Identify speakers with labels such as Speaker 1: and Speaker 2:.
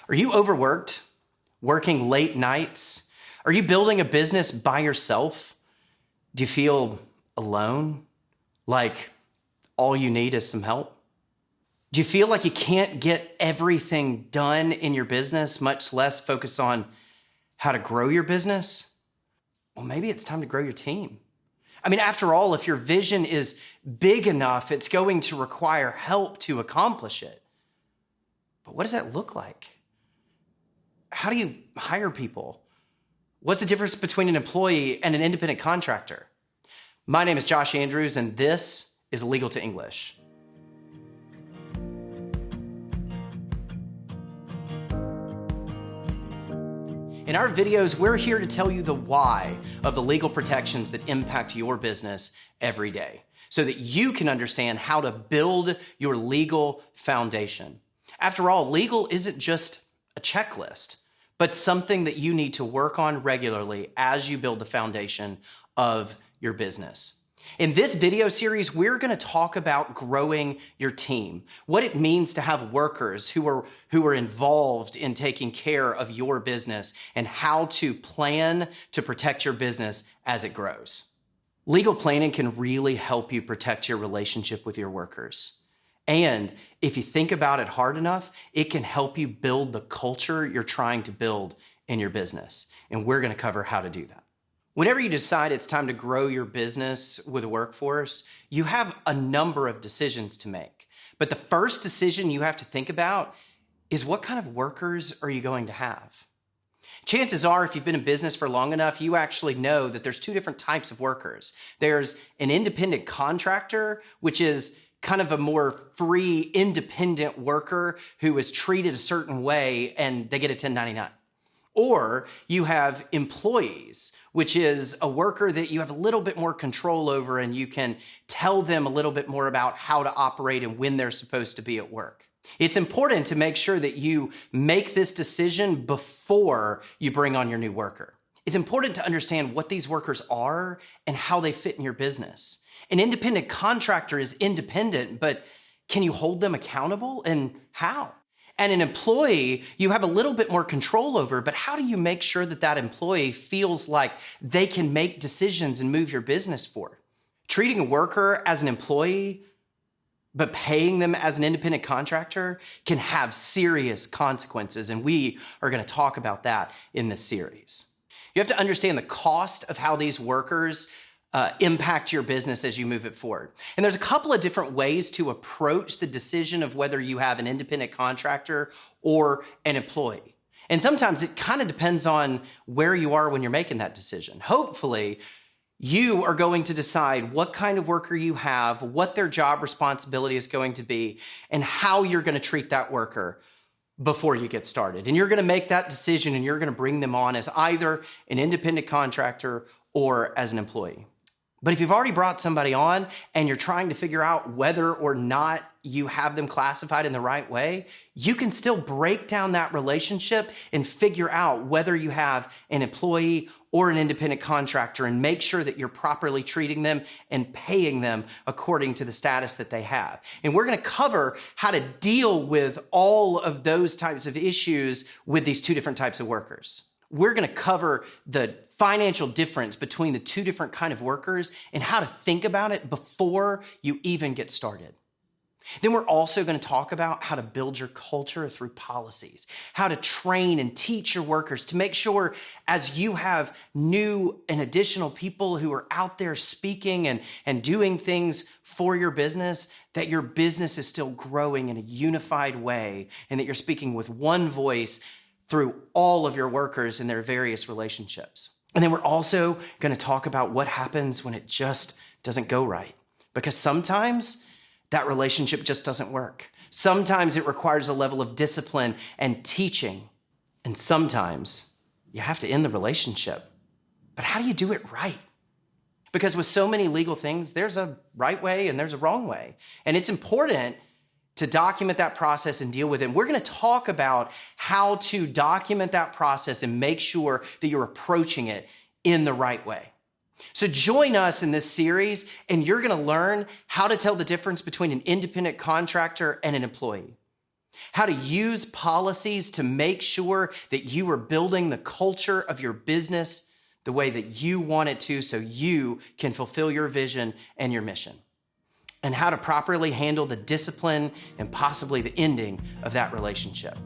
Speaker 1: Are you overworked? Working late nights? Are you building a business by yourself? Do you feel alone? Like all you need is some help? Do you feel like you can't get everything done in your business, much less focus on how to grow your business? Well, maybe it's time to grow your team. I mean, after all, if your vision is big enough, it's going to require help to accomplish it. But what does that look like? How do you hire people? What's the difference between an employee and an independent contractor? My name is Josh Andrews, and this is Legal to English. In our videos, we're here to tell you the why of the legal protections that impact your business every day, so that you can understand how to build your legal foundation. After all, legal isn't just a checklist, but something that you need to work on regularly as you build the foundation of your business. In this video series, we're going to talk about growing your team, what it means to have workers who are involved in taking care of your business, and how to plan to protect your business as it grows. Legal planning can really help you protect your relationship with your workers. And if you think about it hard enough, it can help you build the culture you're trying to build in your business. And we're going to cover how to do that. Whenever you decide it's time to grow your business with a workforce, you have a number of decisions to make. But the first decision you have to think about is, what kind of workers are you going to have? Chances are, if you've been in business for long enough, you actually know that there's two different types of workers. There's an independent contractor, which is kind of a more free, independent worker who is treated a certain way and they get a 1099. Or you have employees, which is a worker that you have a little bit more control over, and you can tell them a little bit more about how to operate and when they're supposed to be at work. It's important to make sure that you make this decision before you bring on your new worker. It's important to understand what these workers are and how they fit in your business. An independent contractor is independent, but can you hold them accountable, and how? And an employee, you have a little bit more control over, but how do you make sure that that employee feels like they can make decisions and move your business forward? Treating a worker as an employee, but paying them as an independent contractor can have serious consequences, and we are going to talk about that in this series. You have to understand the cost of how these workers impact your business as you move it forward. And there's a couple of different ways to approach the decision of whether you have an independent contractor or an employee. And sometimes it kind of depends on where you are when you're making that decision. Hopefully, you are going to decide what kind of worker you have, what their job responsibility is going to be, and how you're going to treat that worker before you get started. And you're going to make that decision, and you're going to bring them on as either an independent contractor or as an employee. But if you've already brought somebody on and you're trying to figure out whether or not you have them classified in the right way, you can still break down that relationship and figure out whether you have an employee or an independent contractor, and make sure that you're properly treating them and paying them according to the status that they have. And we're going to cover how to deal with all of those types of issues with these two different types of workers. We're going to cover the financial difference between the two different kind of workers and how to think about it before you even get started. Then we're also going to talk about how to build your culture through policies, how to train and teach your workers to make sure, as you have new and additional people who are out there speaking and doing things for your business, that your business is still growing in a unified way, and that you're speaking with one voice through all of your workers and their various relationships. And then we're also going to talk about what happens when it just doesn't go right. Because sometimes that relationship just doesn't work. Sometimes it requires a level of discipline and teaching. And sometimes you have to end the relationship. But how do you do it right? Because with so many legal things, there's a right way and there's a wrong way. And it's important to document that process and deal with it. And we're going to talk about how to document that process and make sure that you're approaching it in the right way. So join us in this series, and you're going to learn how to tell the difference between an independent contractor and an employee. how to use policies to make sure that you are building the culture of your business the way that you want it to so you can fulfill your vision and your mission, and how to properly handle the discipline and possibly the ending of that relationship.